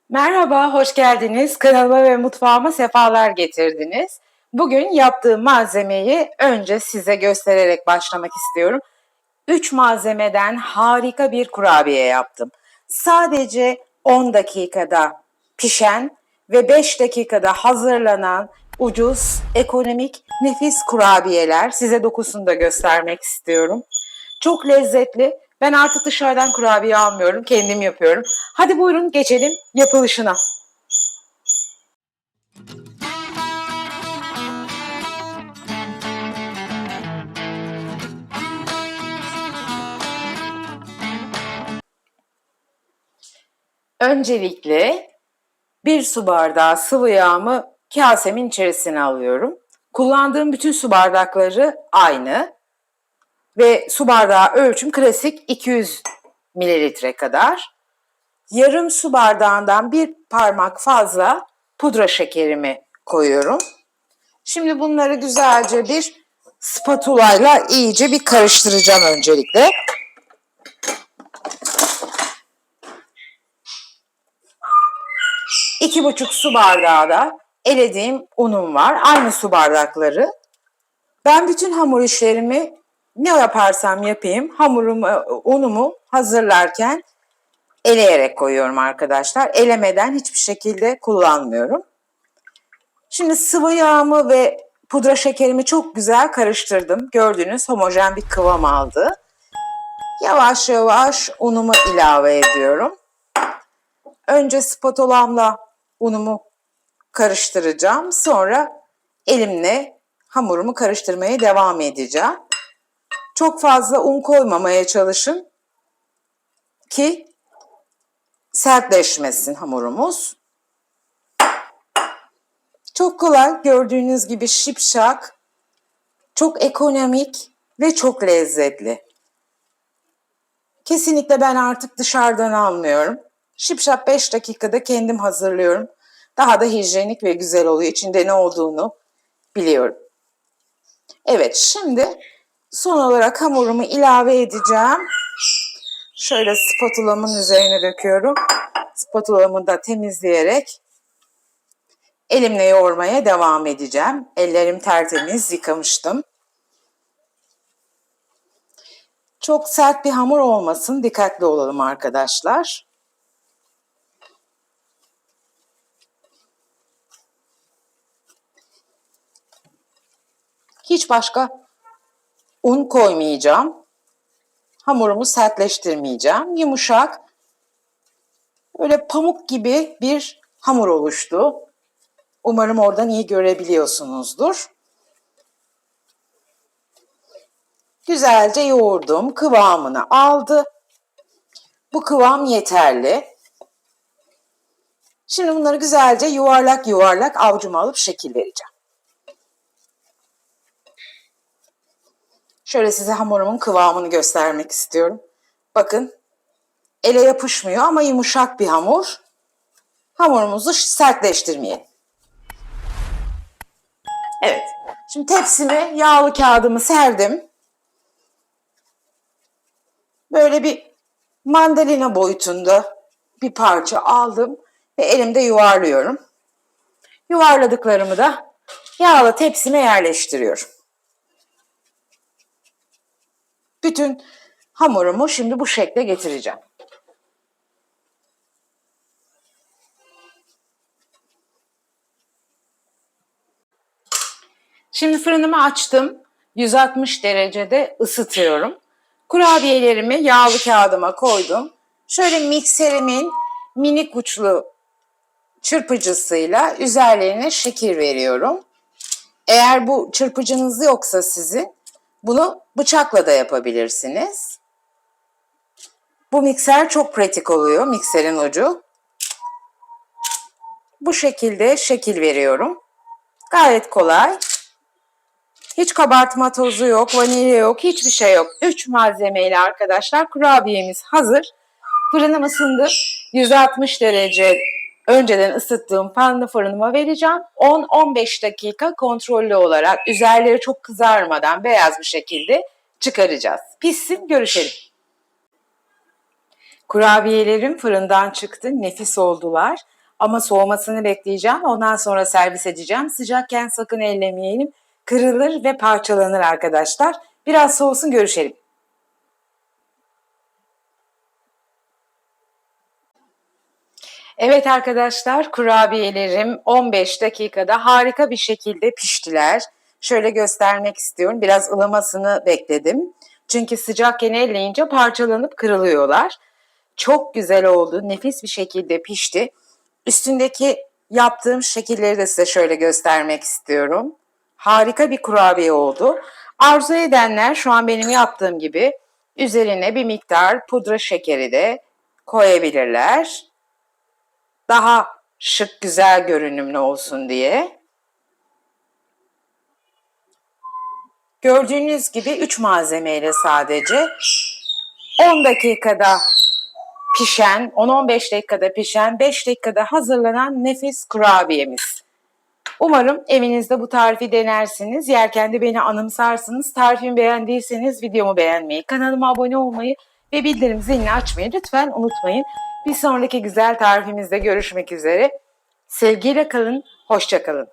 Merhaba, hoş geldiniz. Kanalıma ve mutfağıma sefalar getirdiniz. Bugün yaptığım malzemeyi önce size göstererek başlamak istiyorum. 3 malzemeden harika bir kurabiye yaptım. Sadece 10 dakikada pişen ve 5 dakikada hazırlanan ucuz, ekonomik, nefis kurabiyeler. Size dokusunu da göstermek istiyorum. Çok lezzetli. Ben artık dışarıdan kurabiye almıyorum, kendim yapıyorum. Hadi buyurun geçelim yapılışına. Öncelikle 1 su bardağı sıvı yağımı kasemin içerisine alıyorum. Kullandığım bütün su bardakları aynı ve su bardağı ölçüm klasik 200 mililitre kadar. Yarım su bardağından bir parmak fazla pudra şekerimi koyuyorum. Şimdi bunları güzelce bir spatulayla iyice bir karıştıracağım öncelikle. 2,5 su bardağı da elediğim unum var. Aynı su bardakları. Ben bütün hamur işlerimi ne yaparsam yapayım unumu hazırlarken eleyerek koyuyorum arkadaşlar. Elemeden hiçbir şekilde kullanmıyorum. Şimdi sıvı yağımı ve pudra şekerimi çok güzel karıştırdım. Gördüğünüz homojen bir kıvam aldı. Yavaş yavaş unumu ilave ediyorum. Önce spatulamla unumu karıştıracağım. Sonra elimle hamurumu karıştırmaya devam edeceğim. Çok fazla un koymamaya çalışın ki sertleşmesin hamurumuz. Çok kolay, gördüğünüz gibi şipşak, çok ekonomik ve çok lezzetli. Kesinlikle ben artık dışarıdan almıyorum. Şipşak 5 dakikada kendim hazırlıyorum. Daha da hijyenik ve güzel oluyor. İçinde ne olduğunu biliyorum. Evet, şimdi son olarak hamurumu ilave edeceğim. Şöyle spatulamın üzerine döküyorum. Spatulamı da temizleyerek elimle yoğurmaya devam edeceğim. Ellerim tertemiz, yıkamıştım. Çok sert bir hamur olmasın, dikkatli olalım arkadaşlar. Hiç başka un koymayacağım. Hamurumu sertleştirmeyeceğim. Yumuşak, öyle pamuk gibi bir hamur oluştu. Umarım oradan iyi görebiliyorsunuzdur. Güzelce yoğurdum, kıvamını aldı. Bu kıvam yeterli. Şimdi bunları güzelce yuvarlak yuvarlak avucuma alıp şekil vereceğim. Şöyle size hamurumun kıvamını göstermek istiyorum. Bakın, ele yapışmıyor ama yumuşak bir hamur. Hamurumuzu sertleştirmeyelim. Evet, şimdi tepsime yağlı kağıdımı serdim. Böyle bir mandalina boyutunda bir parça aldım ve elimde yuvarlıyorum. Yuvarladıklarımı da yağlı tepsime yerleştiriyorum. Bütün hamurumu şimdi bu şekle getireceğim. Şimdi fırınımı açtım. 160 derecede ısıtıyorum. Kurabiyelerimi yağlı kağıdıma koydum. Şöyle mikserimin minik uçlu çırpıcısıyla üzerlerine şekil veriyorum. Eğer bu çırpıcınız yoksa sizin, bunu bıçakla da yapabilirsiniz. Bu mikser çok pratik oluyor, mikserin ucu. Bu şekilde şekil veriyorum. Gayet kolay. Hiç kabartma tozu yok, vanilya yok, hiçbir şey yok. 3 malzemeyle arkadaşlar kurabiyemiz hazır. Fırınım ısındı. 160 derece önceden ısıttığım fanlı fırınıma vereceğim. 10-15 dakika kontrollü olarak üzerleri çok kızarmadan beyaz bir şekilde çıkaracağız. Pişsin, görüşelim. Kurabiyelerim fırından çıktı. Nefis oldular. Ama soğumasını bekleyeceğim. Ondan sonra servis edeceğim. Sıcakken sakın ellemeyelim. Kırılır ve parçalanır arkadaşlar. Biraz soğusun, görüşelim. Evet arkadaşlar, kurabiyelerim 15 dakikada harika bir şekilde piştiler. Şöyle göstermek istiyorum. Biraz ılımasını bekledim. Çünkü sıcakken elleyince parçalanıp kırılıyorlar. Çok güzel oldu. Nefis bir şekilde pişti. Üstündeki yaptığım şekilleri de size şöyle göstermek istiyorum. Harika bir kurabiye oldu. Arzu edenler şu an benim yaptığım gibi üzerine bir miktar pudra şekeri de koyabilirler. Daha şık, güzel görünümlü olsun diye. Gördüğünüz gibi 3 malzemeyle sadece 10 dakikada pişen, 10-15 dakikada pişen, 5 dakikada hazırlanan nefis kurabiyemiz. Umarım evinizde bu tarifi denersiniz. Yerken de beni anımsarsınız. Tarifimi beğendiyseniz videomu beğenmeyi, kanalıma abone olmayı ve bildirim zilini açmayı lütfen unutmayın. Bir sonraki güzel tarifimizde görüşmek üzere. Sevgiyle kalın, hoşça kalın.